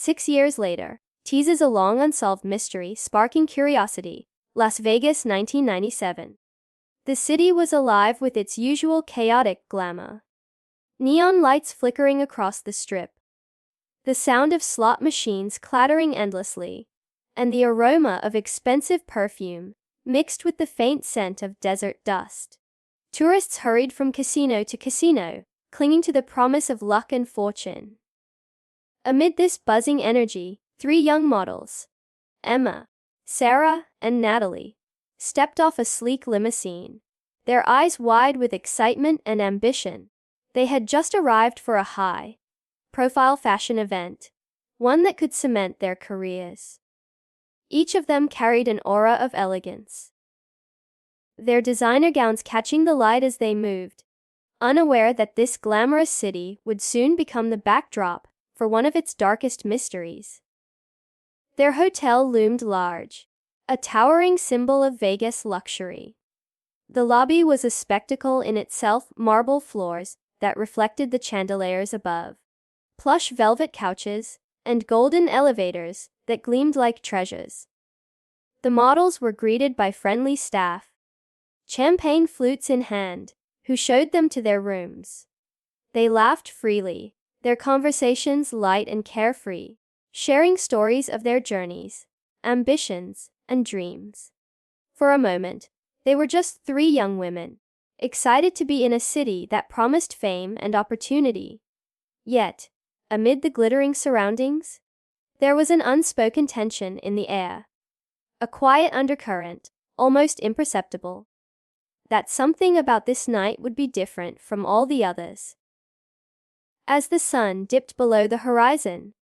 6 years later, teases a long unsolved mystery sparking curiosity. Las Vegas, 1997. The city was alive with its usual chaotic glamour. Neon lights flickering across the strip, the sound of slot machines clattering endlessly, and the aroma of expensive perfume mixed with the faint scent of desert dust. Tourists hurried from casino to casino, clinging to the promise of luck and fortune. Amid this buzzing energy, 3 young models, Emma, Sarah, and Natalie, stepped off a sleek limousine, their eyes wide with excitement and ambition. They had just arrived for a high-profile fashion event, one that could cement their careers. Each of them carried an aura of elegance, their designer gowns catching the light as they moved, unaware that this glamorous city would soon become the backdrop for one of its darkest mysteries. Their hotel loomed large, a towering symbol of Vegas luxury. The lobby was a spectacle in itself, marble floors that reflected the chandeliers above, plush velvet couches, and golden elevators that gleamed like treasures. The models were greeted by friendly staff, champagne flutes in hand, who showed them to their rooms. They laughed freely, their conversations light and carefree, sharing stories of their journeys, ambitions, and dreams. For a moment, they were just 3 young women, excited to be in a city that promised fame and opportunity. Yet, amid the glittering surroundings, there was an unspoken tension in the air, a quiet undercurrent, almost imperceptible, that something about this night would be different from all the others. As the sun dipped below the horizon,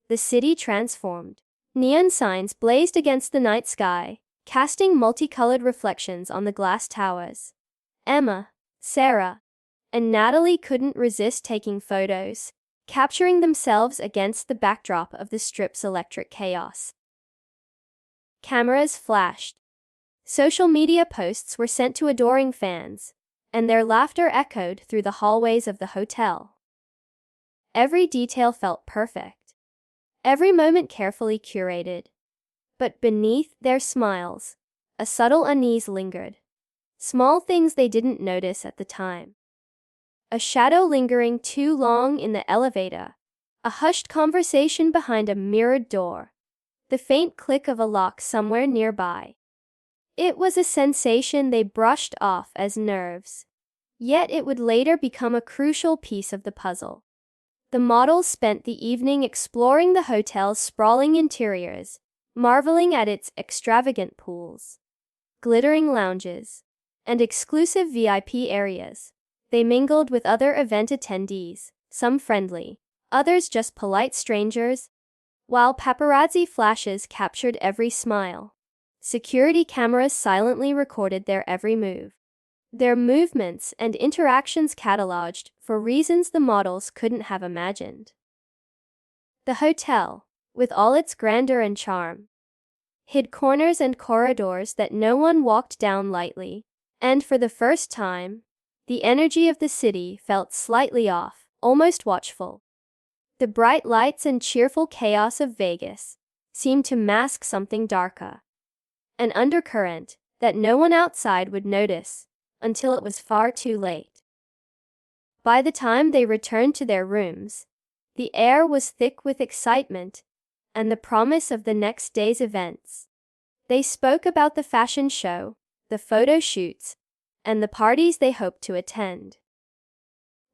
the city transformed. Neon signs blazed against the night sky, casting multicolored reflections on the glass towers. Emma, Sarah, and Natalie couldn't resist taking photos, capturing themselves against the backdrop of the strip's electric chaos. Cameras flashed. Social media posts were sent to adoring fans, and their laughter echoed through the hallways of the hotel. Every detail felt perfect, every moment carefully curated. But beneath their smiles, a subtle unease lingered. Small things they didn't notice at the time. A shadow lingering too long in the elevator, a hushed conversation behind a mirrored door, the faint click of a lock somewhere nearby. It was a sensation they brushed off as nerves, yet it would later become a crucial piece of the puzzle. The models spent the evening exploring the hotel's sprawling interiors, marveling at its extravagant pools, glittering lounges, and exclusive VIP areas. They mingled with other event attendees, some friendly, others just polite strangers, while paparazzi flashes captured every smile. Security cameras silently recorded their every move, their movements and interactions cataloged for reasons the models couldn't have imagined. The hotel, with all its grandeur and charm, hid corners and corridors that no one walked down lightly, and for the first time, the energy of the city felt slightly off, almost watchful. The bright lights and cheerful chaos of Vegas seemed to mask something darker, an undercurrent that no one outside would notice until it was far too late. By the time they returned to their rooms, the air was thick with excitement and the promise of the next day's events. They spoke about the fashion show, the photo shoots, and the parties they hoped to attend.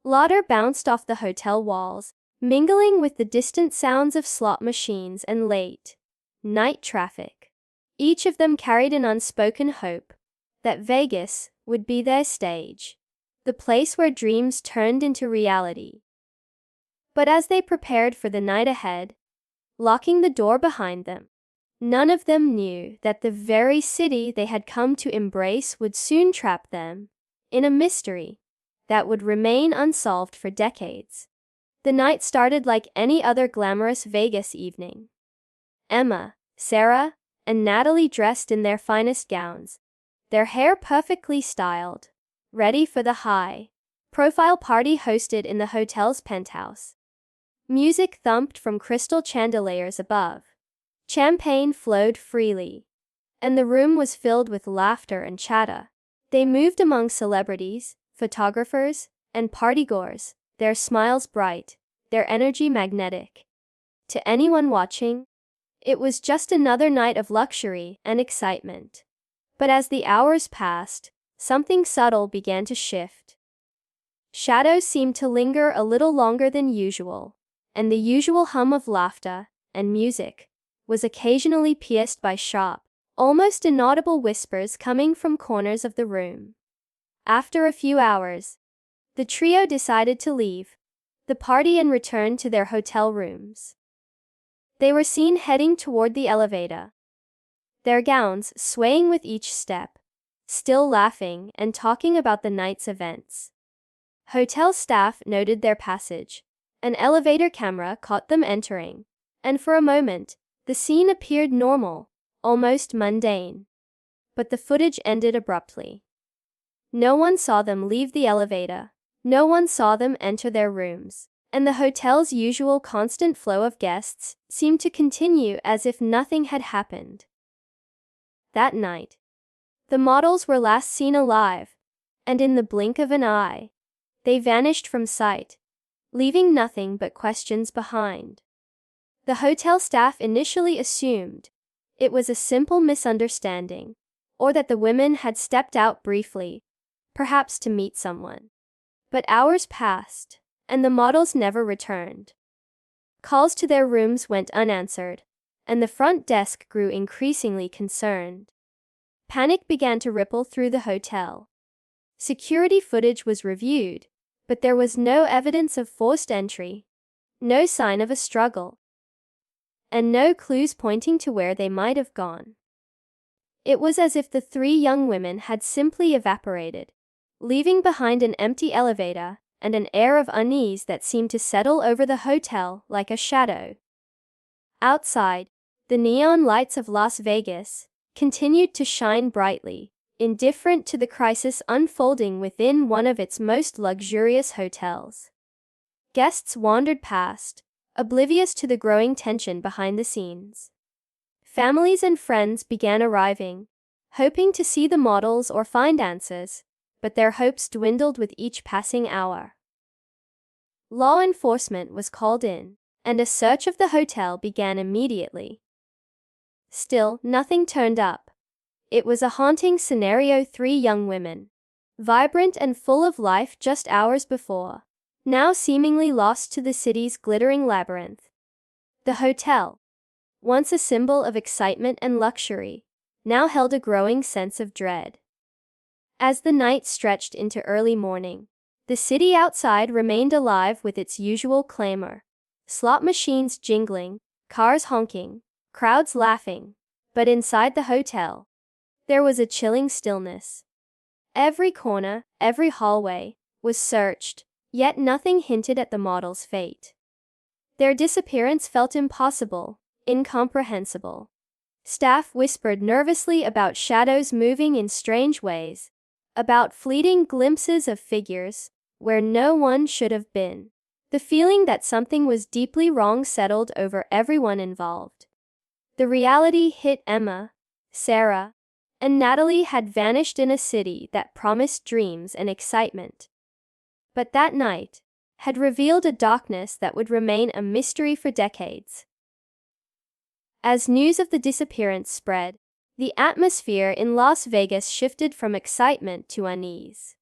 Laughter bounced off the hotel walls, mingling with the distant sounds of slot machines and late-night traffic. Each of them carried an unspoken hope that Vegas would be their stage, the place where dreams turned into reality. But as they prepared for the night ahead, locking the door behind them, none of them knew that the very city they had come to embrace would soon trap them in a mystery that would remain unsolved for decades. The night started like any other glamorous Vegas evening. Emma, Sarah, and Natalie dressed in their finest gowns, their hair perfectly styled, ready for the high-profile party hosted in the hotel's penthouse. Music thumped from crystal chandeliers above. Champagne flowed freely, and the room was filled with laughter and chatter. They moved among celebrities, photographers, and partygoers, their smiles bright, their energy magnetic. To anyone watching, it was just another night of luxury and excitement. But as the hours passed, something subtle began to shift. Shadows seemed to linger a little longer than usual, and the usual hum of laughter and music was occasionally pierced by sharp, almost inaudible whispers coming from corners of the room. After a few hours, the trio decided to leave the party and return to their hotel rooms. They were seen heading toward the elevator, their gowns swaying with each step, still laughing and talking about the night's events. Hotel staff noted their passage. An elevator camera caught them entering, and for a moment, the scene appeared normal, almost mundane. But the footage ended abruptly. No one saw them leave the elevator, no one saw them enter their rooms, and the hotel's usual constant flow of guests seemed to continue as if nothing had happened. That night, the models were last seen alive, and in the blink of an eye, they vanished from sight, leaving nothing but questions behind. The hotel staff initially assumed it was a simple misunderstanding, or that the women had stepped out briefly, perhaps to meet someone. But hours passed, and the models never returned. Calls to their rooms went unanswered, and the front desk grew increasingly concerned. Panic began to ripple through the hotel. Security footage was reviewed, but there was no evidence of forced entry, no sign of a struggle, and no clues pointing to where they might have gone. It was as if the three young women had simply evaporated, leaving behind an empty elevator and an air of unease that seemed to settle over the hotel like a shadow. Outside, the neon lights of Las Vegas continued to shine brightly, indifferent to the crisis unfolding within one of its most luxurious hotels. Guests wandered past, oblivious to the growing tension behind the scenes. Families and friends began arriving, hoping to see the models or find answers, but their hopes dwindled with each passing hour. Law enforcement was called in, and a search of the hotel began immediately. Still, nothing turned up. It was a haunting scenario. Three young women, vibrant and full of life just hours before, now seemingly lost to the city's glittering labyrinth. The hotel, once a symbol of excitement and luxury, now held a growing sense of dread. As the night stretched into early morning, the city outside remained alive with its usual clamor. Slot machines jingling, cars honking, crowds laughing. But inside the hotel, there was a chilling stillness. Every corner, every hallway, was searched, yet nothing hinted at the models' fate. Their disappearance felt impossible, incomprehensible. Staff whispered nervously about shadows moving in strange ways, about fleeting glimpses of figures where no one should have been. The feeling that something was deeply wrong settled over everyone involved. The reality hit Emma, Sarah, and Natalie had vanished in a city that promised dreams and excitement. But that night had revealed a darkness that would remain a mystery for decades. As news of the disappearance spread, the atmosphere in Las Vegas shifted from excitement to unease.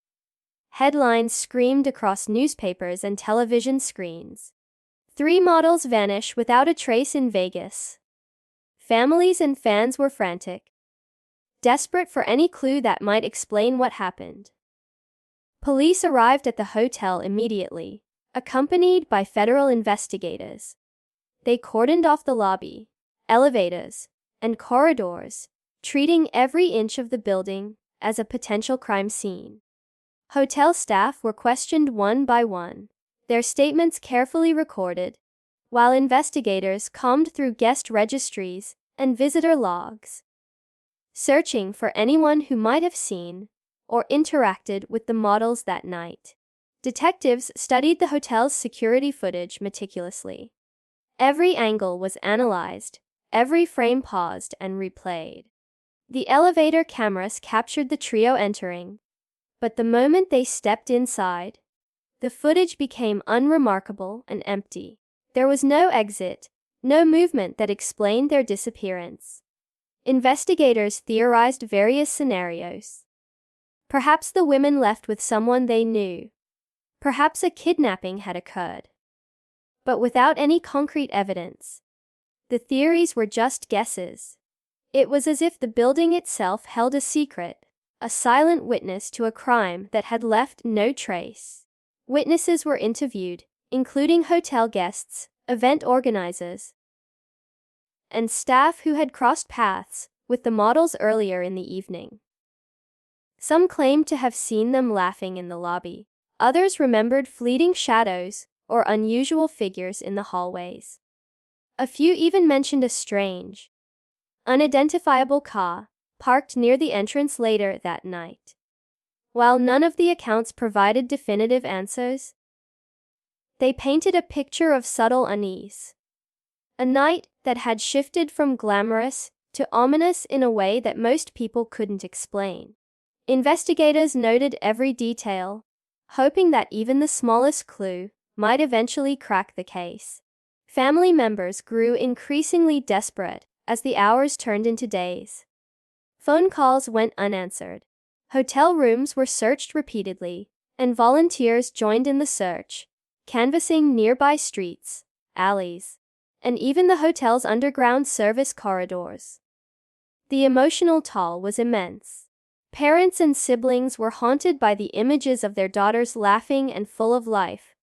Headlines screamed across newspapers and television screens. 3 models vanish without a trace in Vegas. Families and fans were frantic, desperate for any clue that might explain what happened. Police arrived at the hotel immediately, accompanied by federal investigators. They cordoned off the lobby, elevators, and corridors, treating every inch of the building as a potential crime scene. Hotel staff were questioned one by one, their statements carefully recorded, while investigators combed through guest registries and visitor logs, searching for anyone who might have seen or interacted with the models that night. Detectives studied the hotel's security footage meticulously. Every angle was analyzed, every frame paused and replayed. The elevator cameras captured the trio entering, but the moment they stepped inside, the footage became unremarkable and empty. There was no exit, no movement that explained their disappearance. Investigators theorized various scenarios. Perhaps the women left with someone they knew. Perhaps a kidnapping had occurred. But without any concrete evidence, the theories were just guesses. It was as if the building itself held a secret, a silent witness to a crime that had left no trace. Witnesses were interviewed, including hotel guests, event organizers, and staff who had crossed paths with the models earlier in the evening. Some claimed to have seen them laughing in the lobby. Others remembered fleeting shadows or unusual figures in the hallways. A few even mentioned a strange, unidentifiable car parked near the entrance later that night. While none of the accounts provided definitive answers, they painted a picture of subtle unease. A night that had shifted from glamorous to ominous in a way that most people couldn't explain. Investigators noted every detail, hoping that even the smallest clue might eventually crack the case. Family members grew increasingly desperate as the hours turned into days. Phone calls went unanswered. Hotel rooms were searched repeatedly, and volunteers joined in the search, canvassing nearby streets, alleys, and even the hotel's underground service corridors. The emotional toll was immense. Parents and siblings were haunted by the images of their daughters laughing and full of life,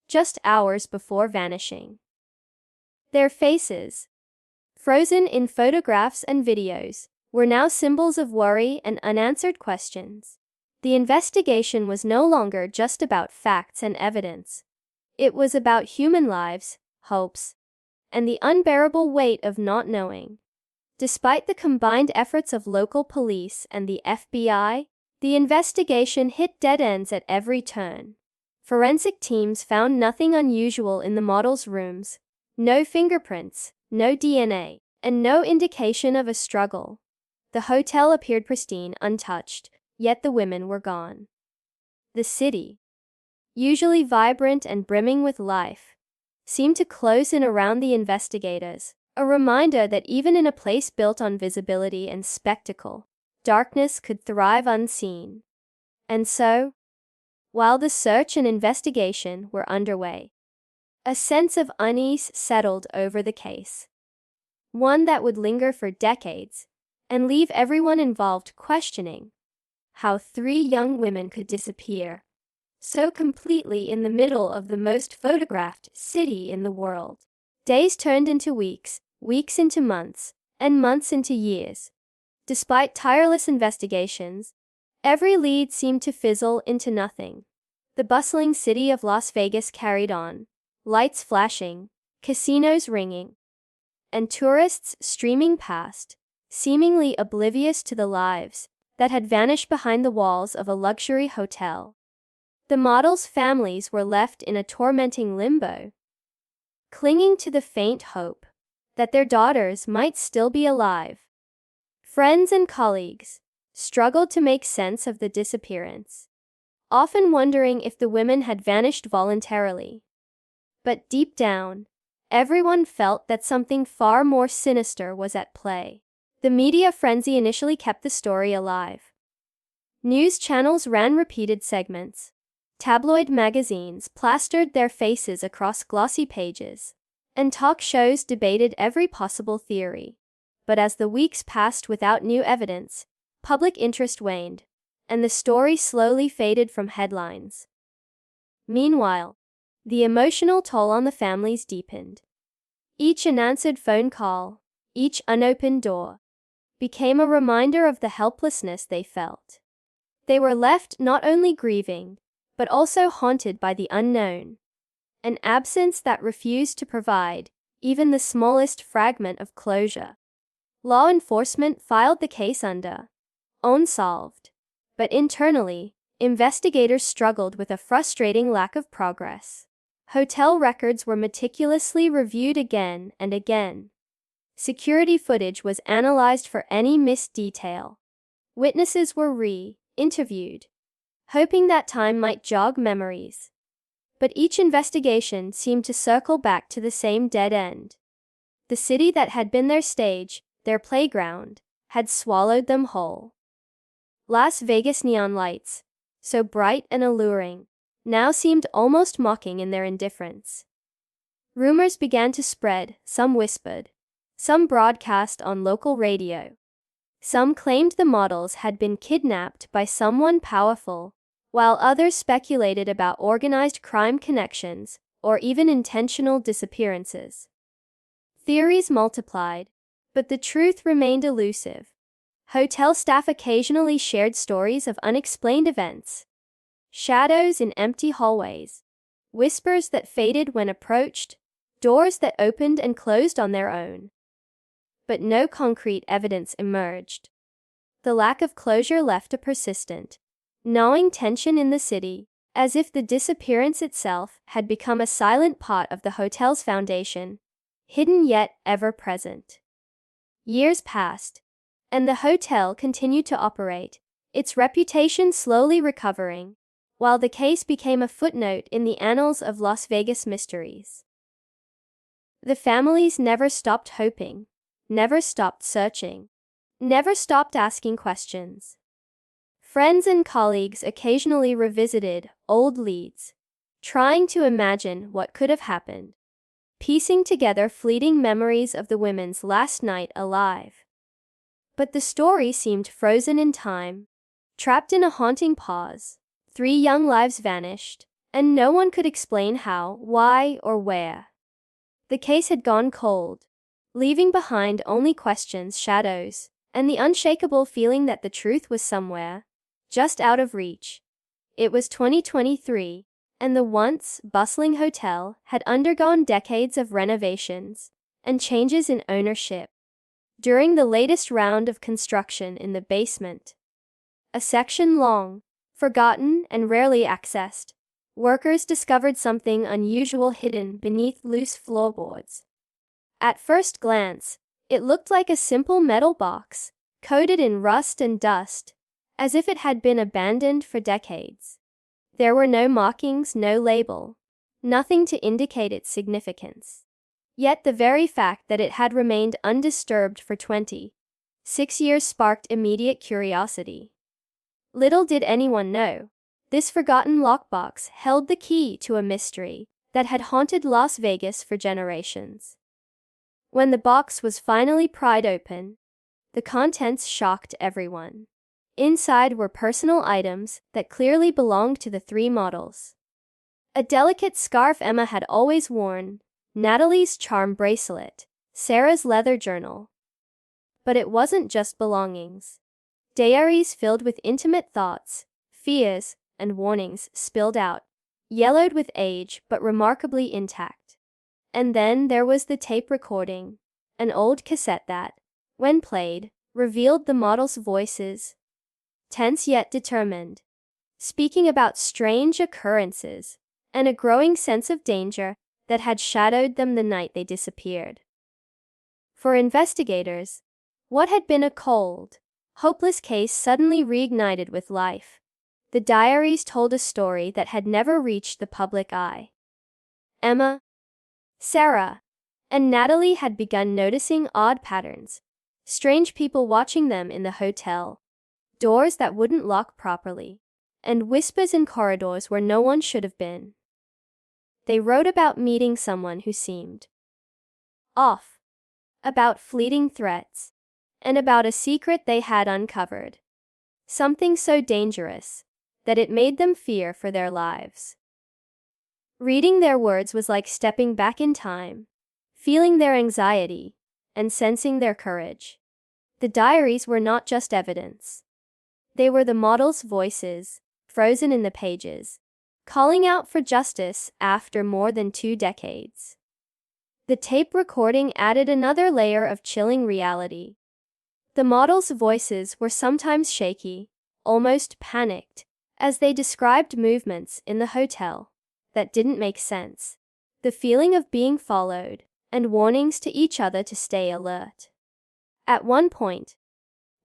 just hours before vanishing. Their faces, frozen in photographs and videos, were now symbols of worry and unanswered questions. The investigation was no longer just about facts and evidence. It was about human lives, hopes, and the unbearable weight of not knowing. Despite the combined efforts of local police and the FBI, the investigation hit dead ends at every turn. Forensic teams found nothing unusual in the models' rooms, no fingerprints, no DNA, and no indication of a struggle. The hotel appeared pristine, untouched, yet the women were gone. The city, usually vibrant and brimming with life, seemed to close in around the investigators, a reminder that even in a place built on visibility and spectacle, darkness could thrive unseen. And so, while the search and investigation were underway, a sense of unease settled over the case, one that would linger for decades and leave everyone involved questioning how 3 young women could disappear so completely in the middle of the most photographed city in the world. Days turned into weeks, weeks into months, and months into years. Despite tireless investigations, every lead seemed to fizzle into nothing. The bustling city of Las Vegas carried on, lights flashing, casinos ringing, and tourists streaming past, seemingly oblivious to the lives that had vanished behind the walls of a luxury hotel. The models' families were left in a tormenting limbo, clinging to the faint hope that their daughters might still be alive. Friends and colleagues struggled to make sense of the disappearance, often wondering if the women had vanished voluntarily. But deep down, everyone felt that something far more sinister was at play. The media frenzy initially kept the story alive. News channels ran repeated segments. Tabloid magazines plastered their faces across glossy pages, and talk shows debated every possible theory. But as the weeks passed without new evidence, public interest waned, and the story slowly faded from headlines. Meanwhile, the emotional toll on the families deepened. Each unanswered phone call, each unopened door, became a reminder of the helplessness they felt. They were left not only grieving, but also haunted by the unknown, an absence that refused to provide even the smallest fragment of closure. Law enforcement filed the case under unsolved, but internally, investigators struggled with a frustrating lack of progress. Hotel records were meticulously reviewed again and again. Security footage was analyzed for any missed detail. Witnesses were re-interviewed, hoping that time might jog memories. But each investigation seemed to circle back to the same dead end. The city that had been their stage, their playground, had swallowed them whole. Las Vegas neon lights, so bright and alluring, now seemed almost mocking in their indifference. Rumors began to spread, some whispered, some broadcast on local radio. Some claimed the models had been kidnapped by someone powerful, while others speculated about organized crime connections or even intentional disappearances. Theories multiplied, but the truth remained elusive. Hotel staff occasionally shared stories of unexplained events, shadows in empty hallways, whispers that faded when approached, doors that opened and closed on their own. But no concrete evidence emerged. The lack of closure left a persistent, gnawing tension in the city, as if the disappearance itself had become a silent part of the hotel's foundation, hidden yet ever present. Years passed, and the hotel continued to operate, its reputation slowly recovering, while the case became a footnote in the annals of Las Vegas mysteries. The families never stopped hoping, never stopped searching, never stopped asking questions. Friends and colleagues occasionally revisited old leads, trying to imagine what could have happened, piecing together fleeting memories of the women's last night alive. But the story seemed frozen in time, trapped in a haunting pause. 3 young lives vanished, and no one could explain how, why, or where. The case had gone cold, leaving behind only questions, shadows, and the unshakable feeling that the truth was somewhere, just out of reach. It was 2023, and the once bustling hotel had undergone decades of renovations and changes in ownership. During the latest round of construction in the basement, a section long, forgotten and rarely accessed, workers discovered something unusual hidden beneath loose floorboards. At first glance, it looked like a simple metal box, coated in rust and dust, as if it had been abandoned for decades. There were no markings, no label, nothing to indicate its significance. Yet the very fact that it had remained undisturbed for 26 years sparked immediate curiosity. Little did anyone know, this forgotten lockbox held the key to a mystery that had haunted Las Vegas for generations. When the box was finally pried open, the contents shocked everyone. Inside were personal items that clearly belonged to the 3 models. A delicate scarf Emma had always worn, Natalie's charm bracelet, Sarah's leather journal. But it wasn't just belongings. Diaries filled with intimate thoughts, fears, and warnings spilled out, yellowed with age but remarkably intact. And then there was the tape recording, an old cassette that, when played, revealed the models' voices, tense yet determined, speaking about strange occurrences and a growing sense of danger that had shadowed them the night they disappeared. For investigators, what had been a cold, hopeless case suddenly reignited with life. The diaries told a story that had never reached the public eye. Emma, Sarah, and Natalie had begun noticing odd patterns, strange people watching them in the hotel, doors that wouldn't lock properly, and whispers in corridors where no one should have been. They wrote about meeting someone who seemed off, about fleeting threats, and about a secret they had uncovered. Something so dangerous that it made them fear for their lives. Reading their words was like stepping back in time, feeling their anxiety, and sensing their courage. The diaries were not just evidence. They were the models' voices, frozen in the pages, calling out for justice after more than 2 decades. The tape recording added another layer of chilling reality. The models' voices were sometimes shaky, almost panicked, as they described movements in the hotel that didn't make sense, the feeling of being followed, and warnings to each other to stay alert. At one point,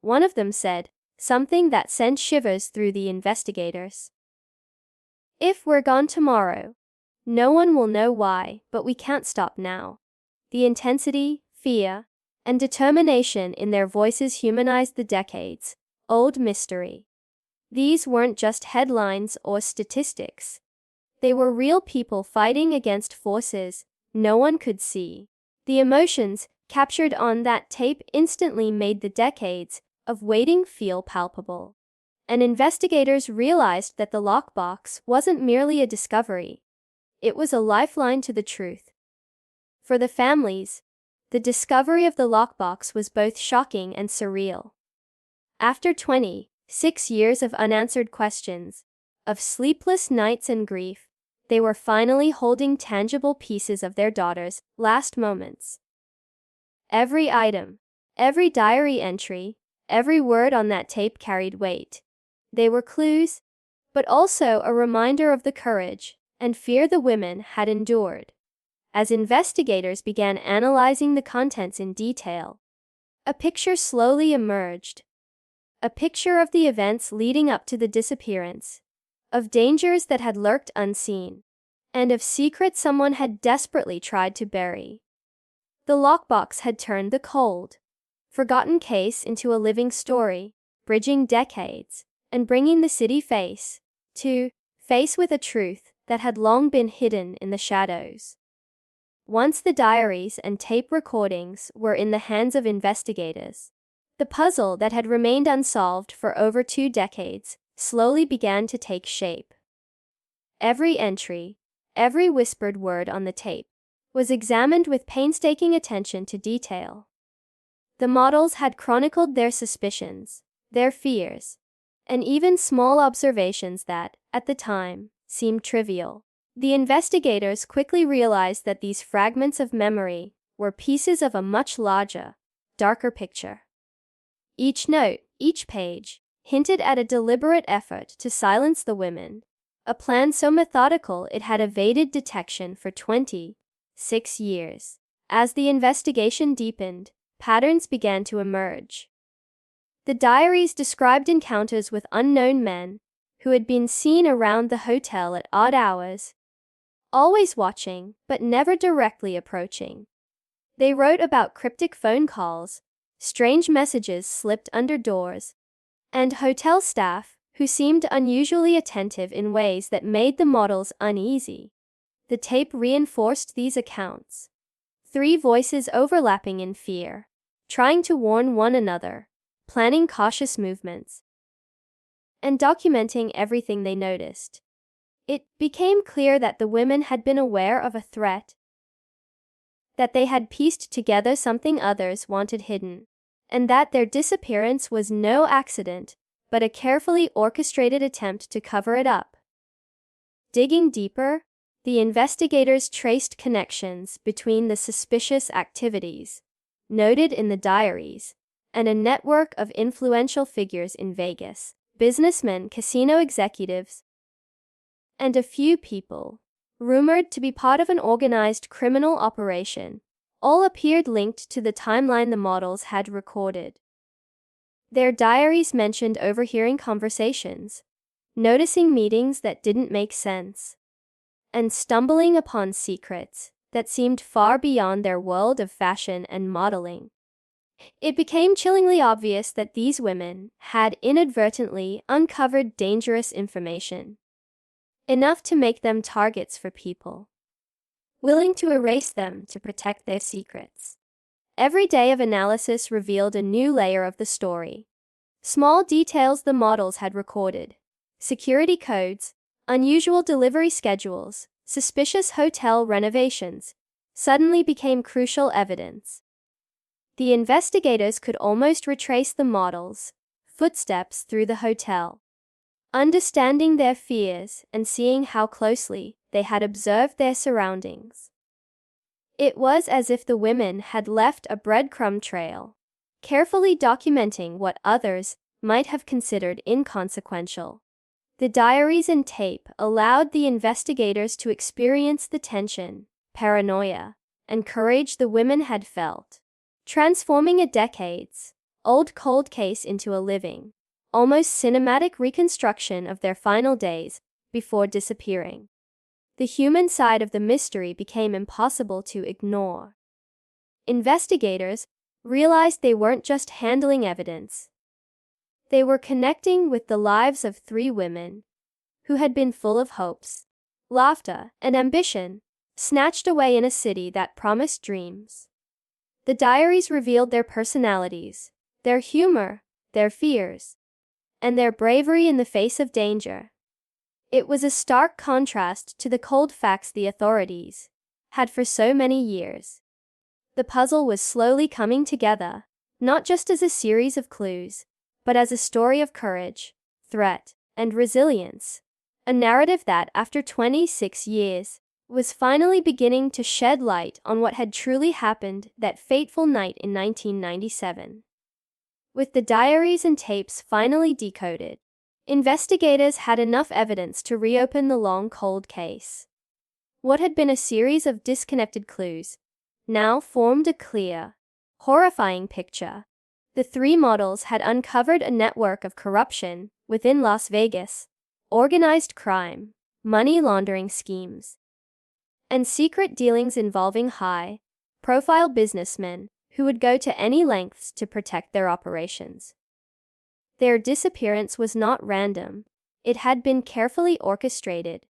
one of them said something that sent shivers through the investigators. "If we're gone tomorrow, no one will know why, but we can't stop now." The intensity, fear, and determination in their voices humanized the decades-old mystery. These weren't just headlines or statistics. They were real people fighting against forces no one could see. The emotions captured on that tape instantly made the decades of waiting feel palpable. And investigators realized that the lockbox wasn't merely a discovery. It was a lifeline to the truth. For the families, the discovery of the lockbox was both shocking and surreal. After 26 years of unanswered questions, of sleepless nights and grief, they were finally holding tangible pieces of their daughter's last moments. Every item, every diary entry, every word on that tape carried weight. They were clues, but also a reminder of the courage and fear the women had endured. As investigators began analyzing the contents in detail, a picture slowly emerged. A picture of the events leading up to the disappearance, of dangers that had lurked unseen, and of secrets someone had desperately tried to bury. The lockbox had turned the cold, forgotten case into a living story, bridging decades, and bringing the city face to face with a truth that had long been hidden in the shadows. Once the diaries and tape recordings were in the hands of investigators, the puzzle that had remained unsolved for over 2 decades slowly began to take shape. Every entry, every whispered word on the tape, was examined with painstaking attention to detail. The models had chronicled their suspicions, their fears, and even small observations that, at the time, seemed trivial. The investigators quickly realized that these fragments of memory were pieces of a much larger, darker picture. Each note, each page, hinted at a deliberate effort to silence the women, a plan so methodical it had evaded detection for 26 years. As the investigation deepened, patterns began to emerge. The diaries described encounters with unknown men who had been seen around the hotel at odd hours, always watching, but never directly approaching. They wrote about cryptic phone calls, strange messages slipped under doors, and hotel staff who seemed unusually attentive in ways that made the models uneasy. The tape reinforced these accounts. 3 voices overlapping in fear, trying to warn one another, planning cautious movements, and documenting everything they noticed. It became clear that the women had been aware of a threat, that they had pieced together something others wanted hidden, and that their disappearance was no accident, but a carefully orchestrated attempt to cover it up. Digging deeper, the investigators traced connections between the suspicious activities noted in the diaries and a network of influential figures in Vegas, businessmen, casino executives, and a few people rumored to be part of an organized criminal operation. All appeared linked to the timeline the models had recorded. Their diaries mentioned overhearing conversations, noticing meetings that didn't make sense, and stumbling upon secrets that seemed far beyond their world of fashion and modeling. It became chillingly obvious that these women had inadvertently uncovered dangerous information, enough to make them targets for people willing to erase them to protect their secrets. Every day of analysis revealed a new layer of the story. Small details the models had recorded, security codes, unusual delivery schedules, suspicious hotel renovations, suddenly became crucial evidence. The investigators could almost retrace the models' footsteps through the hotel, understanding their fears and seeing how closely they had observed their surroundings. It was as if the women had left a breadcrumb trail, carefully documenting what others might have considered inconsequential. The diaries and tape allowed the investigators to experience the tension, paranoia, and courage the women had felt, transforming a decades-old cold case into a living, almost cinematic reconstruction of their final days before disappearing. The human side of the mystery became impossible to ignore. Investigators realized they weren't just handling evidence. They were connecting with the lives of three women who had been full of hopes, laughter, and ambition, snatched away in a city that promised dreams. The diaries revealed their personalities, their humor, their fears, and their bravery in the face of danger. It was a stark contrast to the cold facts the authorities had for so many years. The puzzle was slowly coming together, not just as a series of clues, but as a story of courage, threat, and resilience. A narrative that, after 26 years, was finally beginning to shed light on what had truly happened that fateful night in 1997. With the diaries and tapes finally decoded, investigators had enough evidence to reopen the long cold case. What had been a series of disconnected clues now formed a clear, horrifying picture. The three models had uncovered a network of corruption within Las Vegas, organized crime, money laundering schemes, and secret dealings involving high-profile businessmen who would go to any lengths to protect their operations. Their disappearance was not random. It had been carefully orchestrated,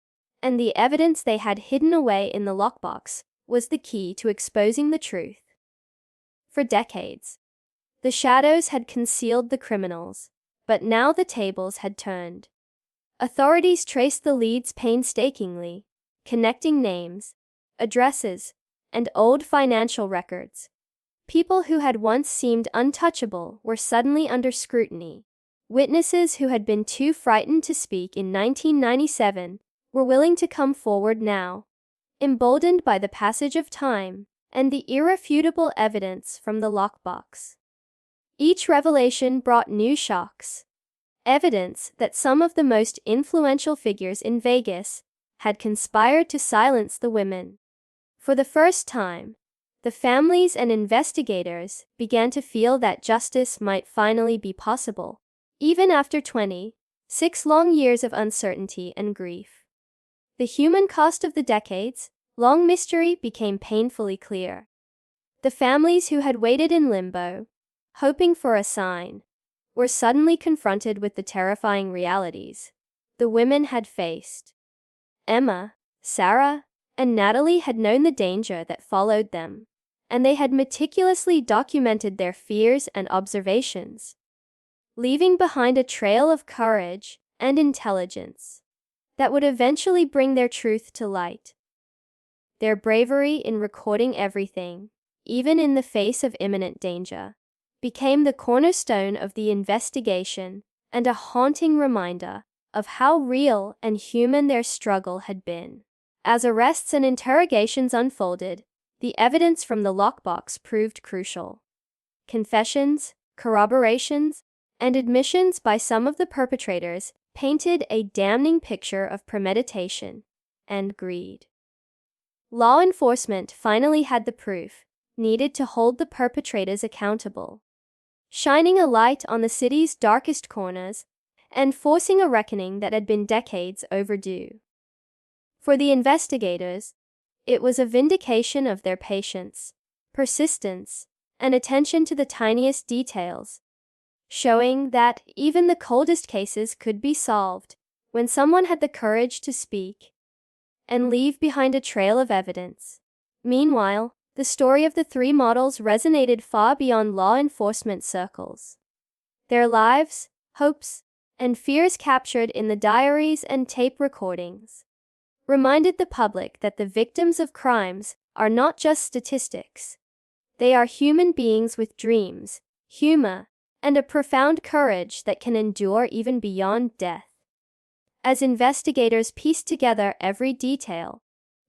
and the evidence they had hidden away in the lockbox was the key to exposing the truth. For decades, the shadows had concealed the criminals, but now the tables had turned. Authorities traced the leads painstakingly, connecting names, addresses, and old financial records. People who had once seemed untouchable were suddenly under scrutiny. Witnesses who had been too frightened to speak in 1997 were willing to come forward now, emboldened by the passage of time and the irrefutable evidence from the lockbox. Each revelation brought new shocks, evidence that some of the most influential figures in Vegas had conspired to silence the women. For the first time, the families and investigators began to feel that justice might finally be possible, even after 26 long years of uncertainty and grief. The human cost of the decades-long mystery became painfully clear. The families who had waited in limbo, hoping for a sign, were suddenly confronted with the terrifying realities the women had faced. Emma, Sarah, and Natalie had known the danger that followed them, and they had meticulously documented their fears and observations, leaving behind a trail of courage and intelligence that would eventually bring their truth to light. Their bravery in recording everything, even in the face of imminent danger, became the cornerstone of the investigation and a haunting reminder of how real and human their struggle had been. As arrests and interrogations unfolded, the evidence from the lockbox proved crucial. Confessions, corroborations, and admissions by some of the perpetrators painted a damning picture of premeditation and greed. Law enforcement finally had the proof needed to hold the perpetrators accountable, shining a light on the city's darkest corners and forcing a reckoning that had been decades overdue. For the investigators, it was a vindication of their patience, persistence, and attention to the tiniest details, showing that even the coldest cases could be solved when someone had the courage to speak and leave behind a trail of evidence. Meanwhile, the story of the three models resonated far beyond law enforcement circles. Their lives, hopes, and fears captured in the diaries and tape recordings reminded the public that the victims of crimes are not just statistics. They are human beings with dreams, humor, and a profound courage that can endure even beyond death. As investigators pieced together every detail,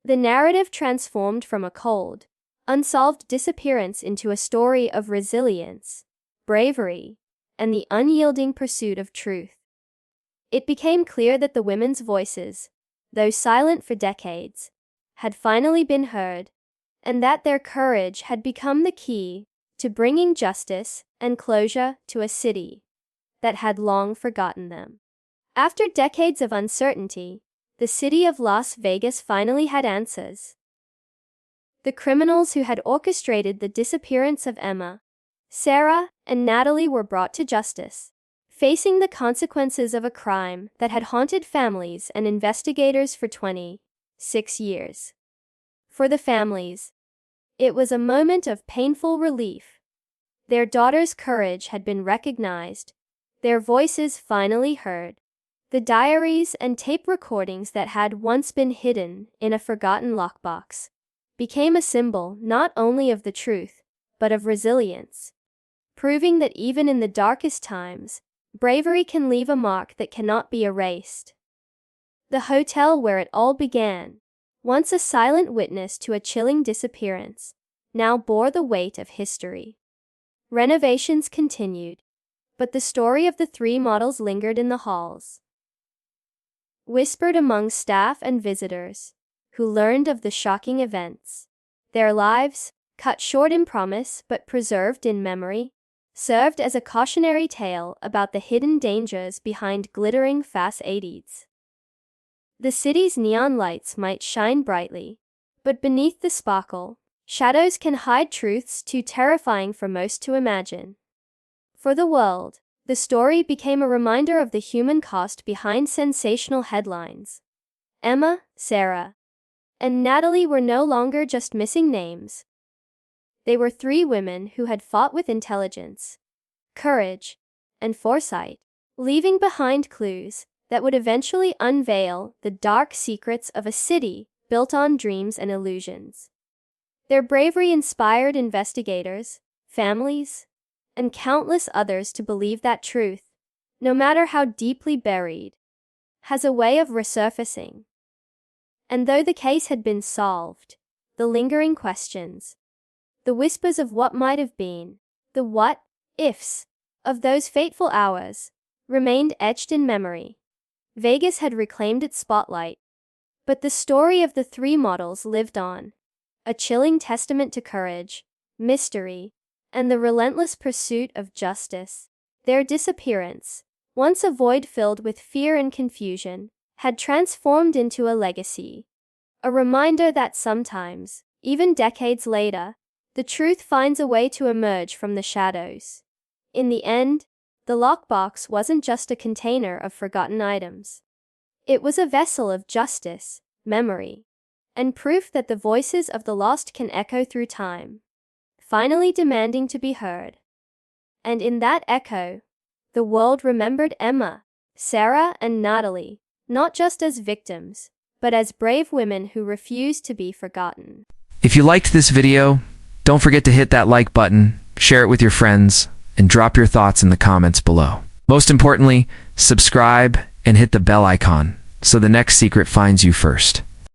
the narrative transformed from a cold, unsolved disappearance into a story of resilience, bravery, and the unyielding pursuit of truth. it became clear that the women's voices, though silent for decades, had finally been heard, and that their courage had become the key to bringing justice and closure to a city that had long forgotten them. After decades of uncertainty, the city of Las Vegas finally had answers. The criminals who had orchestrated the disappearance of Emma, Sarah, and Natalie were brought to justice, facing the consequences of a crime that had haunted families and investigators for 26 years. For the families, it was a moment of painful relief. Their daughter's courage had been recognized, their voices finally heard. The diaries and tape recordings that had once been hidden in a forgotten lockbox became a symbol not only of the truth, but of resilience, proving that even in the darkest times, bravery can leave a mark that cannot be erased. The hotel where it all began, once a silent witness to a chilling disappearance, now bore the weight of history. Renovations continued, but the story of the three models lingered in the halls, whispered among staff and visitors who learned of the shocking events. Their lives, cut short in promise but preserved in memory, served as a cautionary tale about the hidden dangers behind glittering facades. The city's neon lights might shine brightly, but beneath the sparkle, shadows can hide truths too terrifying for most to imagine. For the world, the story became a reminder of the human cost behind sensational headlines. Emma, Sarah, and Natalie were no longer just missing names. They were three women who had fought with intelligence, courage, and foresight, leaving behind clues that would eventually unveil the dark secrets of a city built on dreams and illusions. Their bravery inspired investigators, families, and countless others to believe that truth, no matter how deeply buried, has a way of resurfacing. And though the case had been solved, the lingering questions, the whispers of what might have been, the what-ifs of those fateful hours, remained etched in memory. Vegas had reclaimed its spotlight, but the story of the three models lived on, a chilling testament to courage, mystery, and the relentless pursuit of justice. Their disappearance, once a void filled with fear and confusion, had transformed into a legacy, a reminder that sometimes, even decades later, the truth finds a way to emerge from the shadows. In the end, the lockbox wasn't just a container of forgotten items. It was a vessel of justice, memory, and proof that the voices of the lost can echo through time, finally demanding to be heard. And in that echo, the world remembered Emma, Sarah, and Natalie, not just as victims, but as brave women who refused to be forgotten. If you liked this video, don't forget to hit that like button, share it with your friends, and drop your thoughts in the comments below. Most importantly, subscribe and hit the bell icon so the next secret finds you first.